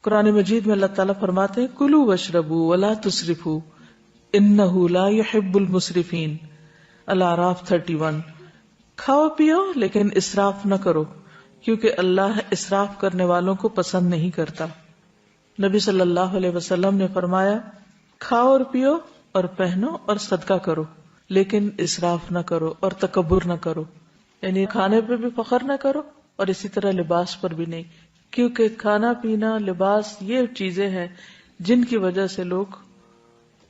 قرآن مجید میں اللہ تعالیٰ فرماتے ہیں کلوا واشربوا ولا تسرفوا انہ لا يحب المسرفین، الاعراف 31۔ کھاؤ پیو لیکن اسراف نہ کرو کیونکہ اللہ اسراف کرنے والوں کو پسند نہیں کرتا۔ نبی صلی اللہ علیہ وسلم نے فرمایا کھاؤ اور پیو اور پہنو اور صدقہ کرو لیکن اسراف نہ کرو اور تکبر نہ کرو، یعنی کھانے پہ بھی فخر نہ کرو اور اسی طرح لباس پر بھی نہیں، کیونکہ کھانا پینا لباس یہ چیزیں ہیں جن کی وجہ سے لوگ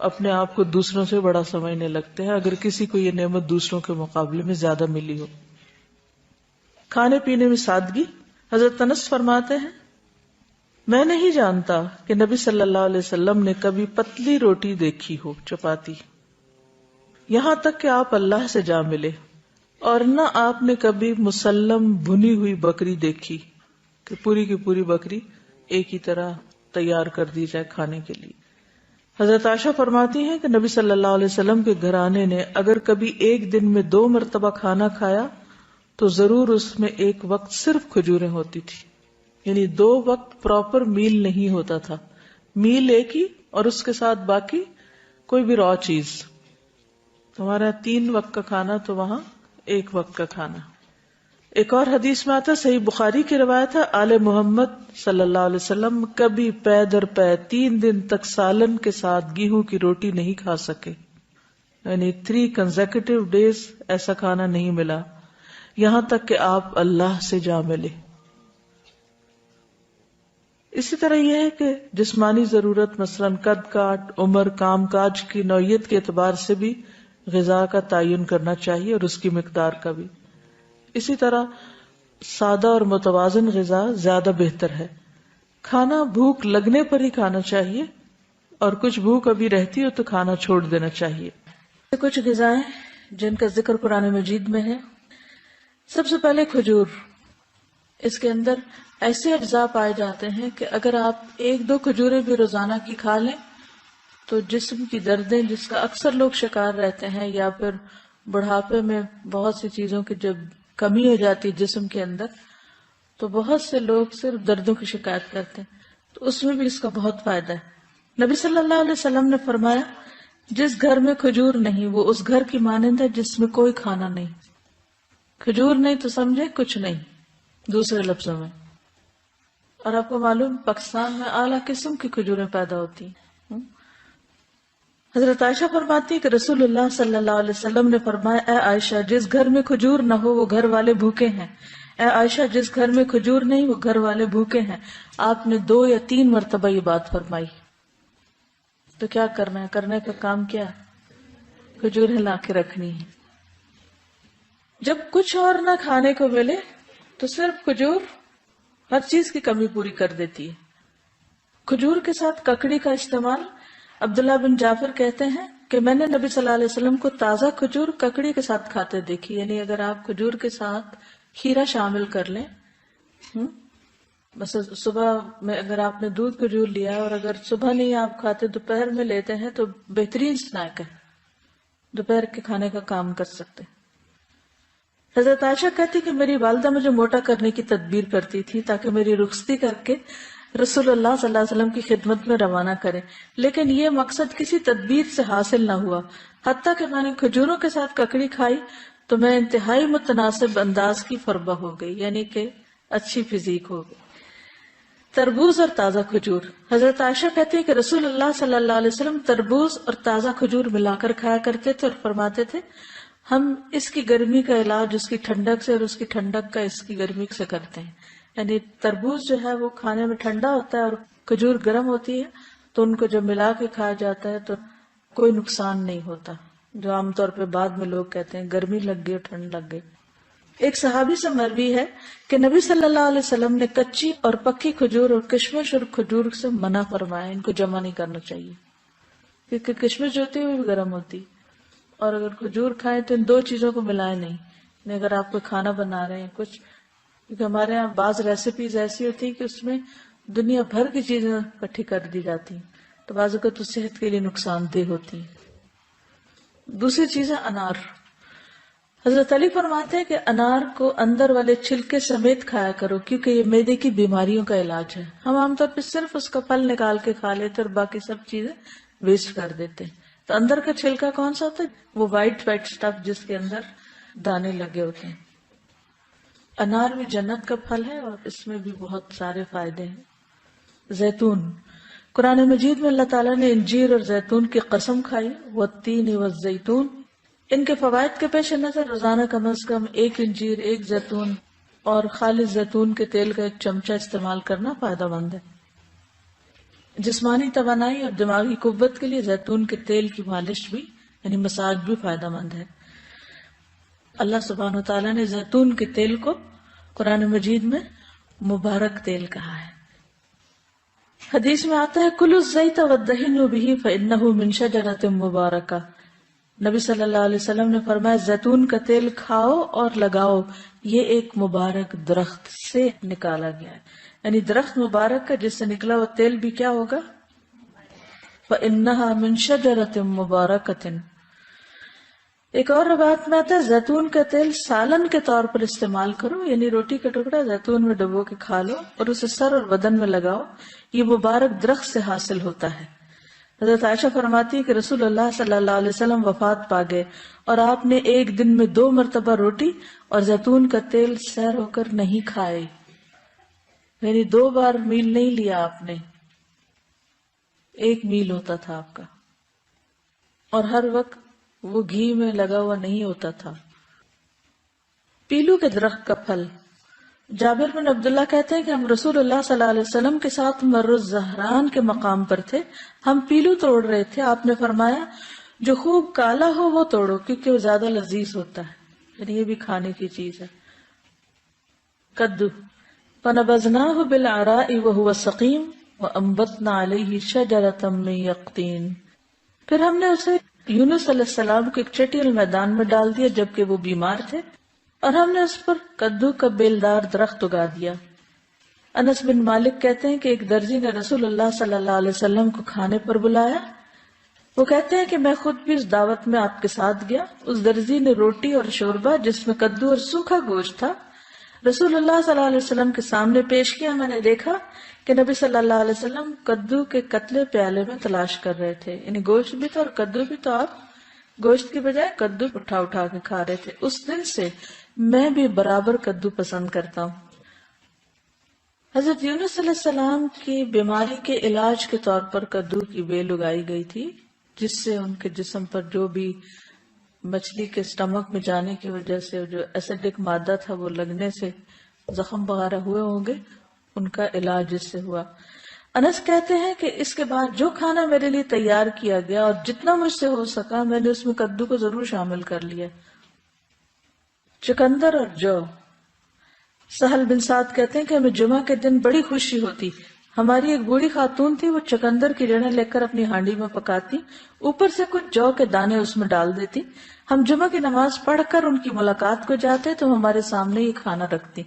اپنے آپ کو دوسروں سے بڑا سمجھنے لگتے ہیں، اگر کسی کو یہ نعمت دوسروں کے مقابلے میں زیادہ ملی ہو۔ کھانے پینے میں سادگی۔ حضرت انس فرماتے ہیں میں نہیں جانتا کہ نبی صلی اللہ علیہ وسلم نے کبھی پتلی روٹی دیکھی ہو، چپاتی، یہاں تک کہ آپ اللہ سے جا ملے، اور نہ آپ نے کبھی مسلم بھنی ہوئی بکری دیکھی کہ پوری کی پوری بکری ایک ہی طرح تیار کر دی جائے کھانے کے لیے۔ حضرت عائشہ فرماتی ہیں کہ نبی صلی اللہ علیہ وسلم کے گھرانے نے اگر کبھی ایک دن میں 2 مرتبہ کھانا کھایا تو ضرور اس میں ایک وقت صرف کھجوریں ہوتی تھی، یعنی 2 وقت پراپر میل نہیں ہوتا تھا، میل ایک ہی اور اس کے ساتھ باقی کوئی بھی را چیز۔ ہمارا 3 وقت کا کھانا تو وہاں 1 وقت کا کھانا۔ ایک اور حدیث میں آتا، صحیح بخاری کی روایت ہے، آل محمد صلی اللہ علیہ وسلم کبھی پے در پے 3 دن تک سالن کے ساتھ گیہوں کی روٹی نہیں کھا سکے، یعنی 3 consecutive days ایسا کھانا نہیں ملا، یہاں تک کہ آپ اللہ سے جا ملے۔ اسی طرح یہ ہے کہ جسمانی ضرورت مثلاً قد کاٹ، عمر، کام کاج کی نوعیت کے اعتبار سے بھی غذا کا تعین کرنا چاہیے اور اس کی مقدار کا بھی۔ اسی طرح سادہ اور متوازن غذا زیادہ بہتر ہے۔ کھانا بھوک لگنے پر ہی کھانا چاہیے اور کچھ بھوک ابھی رہتی ہو تو کھانا چھوڑ دینا چاہیے۔ کچھ غذائیں جن کا ذکر قرآن مجید میں ہے، سب سے پہلے کھجور۔ اس کے اندر ایسے اجزاء پائے جاتے ہیں کہ اگر آپ 1-2 کھجوریں بھی روزانہ کی کھا لیں تو جسم کی دردیں جس کا اکثر لوگ شکار رہتے ہیں، یا پھر بڑھاپے میں بہت سی چیزوں کی جب کمی ہو جاتی ہے جسم کے اندر تو بہت سے لوگ صرف دردوں کی شکایت کرتے ہیں، تو اس میں بھی اس کا بہت فائدہ ہے۔ نبی صلی اللہ علیہ وسلم نے فرمایا جس گھر میں کھجور نہیں وہ اس گھر کی مانند ہے جس میں کوئی کھانا نہیں۔ کھجور نہیں تو سمجھے کچھ نہیں، دوسرے لفظوں میں۔ اور آپ کو معلوم پاکستان میں اعلیٰ قسم کی کھجوریں پیدا ہوتی ہیں۔ حضرت عائشہ فرماتی کہ رسول اللہ صلی اللہ علیہ وسلم نے فرمایا اے عائشہ جس گھر میں کھجور نہ ہو وہ گھر والے بھوکے ہیں، اے عائشہ جس گھر میں کھجور نہیں وہ گھر والے بھوکے ہیں۔ آپ نے 2 یا 3 مرتبہ یہ بات فرمائی۔ تو کیا کرنا ہے؟ کرنے کا کام کیا؟ کھجوریں لا کے رکھنی ہے۔ جب کچھ اور نہ کھانے کو ملے تو صرف کھجور ہر چیز کی کمی پوری کر دیتی ہے۔ کھجور کے ساتھ ککڑی کا استعمال، عبداللہ بن جعفر کہتے ہیں کہ میں نے نبی صلی اللہ علیہ وسلم کو تازہ کھجور ککڑی کے ساتھ کھاتے دیکھی، یعنی اگر آپ کھجور کے ساتھ کھیرا شامل کر لیں، بس صبح میں اگر آپ نے دودھ کھجور لیا اور اگر صبح نہیں آپ کھاتے دوپہر میں لیتے ہیں تو بہترین سنیک ہے، دوپہر کے کھانے کا کام کر سکتے۔ حضرت عائشہ کہتی کہ میری والدہ مجھے موٹا کرنے کی تدبیر کرتی تھی تاکہ میری رخصتی کر کے رسول اللہ صلی اللہ علیہ وسلم کی خدمت میں روانہ کرے، لیکن یہ مقصد کسی تدبیر سے حاصل نہ ہوا۔ حتیٰ کہ میں نے کھجوروں کے ساتھ ککڑی کھائی تو میں انتہائی متناسب انداز کی فربہ ہو گئی، یعنی کہ اچھی فزیک ہو گئی۔ تربوز اور تازہ کھجور۔ حضرت عائشہ کہتی ہے کہ رسول اللہ صلی اللہ علیہ وسلم تربوز اور تازہ کھجور ملا کر کھایا کرتے تھے اور فرماتے تھے ہم اس کی گرمی کا علاج اس کی ٹھنڈک سے اور اس کی ٹھنڈک کا اس کی گرمی سے کرتے ہیں۔ یعنی تربوز جو ہے وہ کھانے میں ٹھنڈا ہوتا ہے اور کھجور گرم ہوتی ہے، تو ان کو جب ملا کے کھایا جاتا ہے تو کوئی نقصان نہیں ہوتا، جو عام طور پہ بعد میں لوگ کہتے ہیں گرمی لگ گئی اور ٹھنڈ لگ گئی۔ ایک صحابی سے مروی ہے کہ نبی صلی اللہ علیہ وسلم نے کچی اور پکی کھجور اور کشمش اور کھجور سے منع فرمایا، ان کو جمع نہیں کرنا چاہیے، کیونکہ کشمش جو ہوتی ہے وہ بھی گرم ہوتی، اور اگر کھجور کھائیں تو ان 2 چیزوں کو ملائیں نہیں۔ اگر آپ کوئی کھانا بنا رہے ہیں کچھ، کیونکہ ہمارے یہاں بعض ریسیپیز ایسی ہوتی ہیں کہ اس میں دنیا بھر کی چیزیں اکٹھی کر دی جاتی ہیں، تو بعض اوقات تو صحت کے لیے نقصان دہ ہوتی ہیں۔ دوسری چیز ہے انار۔ حضرت علی فرماتے ہیں کہ انار کو اندر والے چھلکے سمیت کھایا کرو کیونکہ یہ معدے کی بیماریوں کا علاج ہے. ہم عام طور پہ صرف اس کا پھل نکال کے کھا لیتے اور باقی سب چیزیں ویسٹ کر دیتے ہیں. تو اندر کا چھلکا کون سا ہوتا ہے؟ وہ وائٹ اسٹف جس کے اندر دانے لگے ہوتے ہیں. انار بھی جنت کا پھل ہے اور اس میں بھی بہت سارے فائدے ہیں. زیتون، قرآن مجید میں اللہ تعالیٰ نے انجیر اور زیتون کی قسم کھائی، والتین والزیتون. ان کے فوائد کے پیش نظر روزانہ کم از کم 1 انجیر، 1 زیتون اور خالص زیتون کے تیل کا 1 چمچہ استعمال کرنا فائدہ مند ہے. جسمانی توانائی اور دماغی قوت کے لیے زیتون کے تیل کی مالش بھی یعنی مساج بھی فائدہ مند ہے. اللہ سبحانہ وتعالیٰ نے زیتون کے تیل کو قرآن مجید میں مبارک تیل کہا ہے. حدیث میں آتا ہے کلوا الزیت وادہنوا بہ فانہ من شجرۃ مبارکہ. نبی صلی اللہ علیہ وسلم نے فرمایا زیتون کا تیل کھاؤ اور لگاؤ، یہ ایک مبارک درخت سے نکالا گیا ہے. یعنی درخت مبارک کا جس سے نکلا وہ تیل بھی کیا ہوگا؟ فإنها من شجرۃ مبارکۃ. ایک اور روایت میں آتا ہے زیتون کا تیل سالن کے طور پر استعمال کرو، یعنی روٹی کا ٹکڑا زیتون میں ڈبو کے کھا لو اور اسے سر اور بدن میں لگاؤ، یہ مبارک درخت سے حاصل ہوتا ہے. حضرت عائشہ فرماتی ہے کہ رسول اللہ صلی اللہ علیہ وسلم وفات پا گئے اور آپ نے ایک دن میں 2 مرتبہ روٹی اور زیتون کا تیل سیر ہو کر نہیں کھائے. یعنی 2 بار میل نہیں لیا آپ نے، 1 میل ہوتا تھا آپ کا، اور ہر وقت وہ گھی میں لگا ہوا نہیں ہوتا تھا. پیلو کے درخت کا پھل. جابر بن عبداللہ کہتے ہیں کہ ہم رسول اللہ صلی اللہ علیہ وسلم کے ساتھ مر الزہران کے مقام پر تھے، ہم پیلو توڑ رہے تھے. آپ نے فرمایا جو خوب کالا ہو وہ توڑو کیونکہ وہ زیادہ لذیذ ہوتا ہے، یعنی یہ بھی کھانے کی چیز ہے. کدو. فنبذناہ بالعراء وہو سقیم وانبتنا علیہ شجرۃ من یقطین. پھر ہم نے اسے یونس علیہ السلام کو ایک چٹیل میدان میں ڈال دیا جبکہ وہ بیمار تھے، اور ہم نے اس پر کدو کا بیلدار درخت اگا دیا. انس بن مالک کہتے ہیں کہ ایک درزی نے رسول اللہ صلی اللہ علیہ وسلم کو کھانے پر بلایا. وہ کہتے ہیں کہ میں خود بھی اس دعوت میں آپ کے ساتھ گیا. اس درزی نے روٹی اور شوربہ جس میں کدو اور سوکھا گوشت تھا رسول اللہ صلی اللہ علیہ وسلم کے سامنے پیش کیا. میں نے دیکھا کہ نبی صلی اللہ علیہ وسلم کدو کے قطلے پیالے میں تلاش کر رہے تھے، یعنی گوشت بھی تھا اور کدو بھی، تو آپ گوشت کی بجائے کدو اٹھا اٹھا کے کھا رہے تھے. اس دن سے میں بھی برابر کدو پسند کرتا ہوں. حضرت یونس علیہ السلام کی بیماری کے علاج کے طور پر کدو کی بیل اگائی گئی تھی، جس سے ان کے جسم پر جو بھی مچھلی کے اسٹمک میں جانے کی وجہ سے جو ایسیڈک مادہ تھا وہ لگنے سے زخم وغیرہ ہوئے ہوں گے، ان کا علاج اس سے ہوا. انس کہتے ہیں کہ اس کے بعد جو کھانا میرے لیے تیار کیا گیا اور جتنا مجھ سے ہو سکا میں نے اس میں کدو کو ضرور شامل کر لیا. چقندر اور جو. سہل بن سعد کہتے ہیں کہ ہمیں جمعہ کے دن بڑی خوشی ہوتی. ہماری ایک بوڑھی خاتون تھی، وہ چقندر کی جڑیں لے کر اپنی ہانڈی میں پکاتی، اوپر سے کچھ جو کے دانے اس میں ڈال دیتی. ہم جمعہ کی نماز پڑھ کر ان کی ملاقات کو جاتے تو ہمارے سامنے یہ کھانا رکھتی،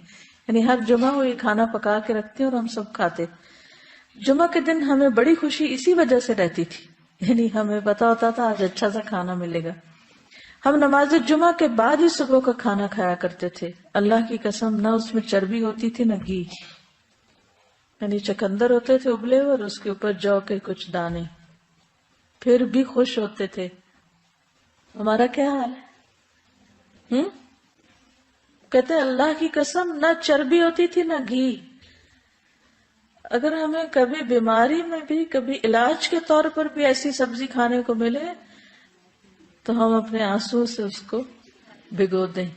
یعنی ہر جمعہ وہ یہ کھانا پکا کے رکھتی اور ہم سب کھاتے. جمعہ کے دن ہمیں بڑی خوشی اسی وجہ سے رہتی تھی، یعنی ہمیں پتا ہوتا تھا آج اچھا سا کھانا ملے گا. ہم نماز جمعہ کے بعد ہی صبح کا کھانا کھایا کرتے تھے. اللہ کی قسم نہ اس میں چربی ہوتی تھی نہ گھی، یعنی چقندر ہوتے تھے ابلے اور اس کے اوپر جو کے کچھ دانے، پھر بھی خوش ہوتے تھے. ہمارا کیا حال ہے؟ کہتے اللہ کی قسم نہ چربی ہوتی تھی نہ گھی. اگر ہمیں کبھی بیماری میں بھی کبھی علاج کے طور پر بھی ایسی سبزی کھانے کو ملے تو ہم اپنے آنسو سے اس کو بھگو دیں.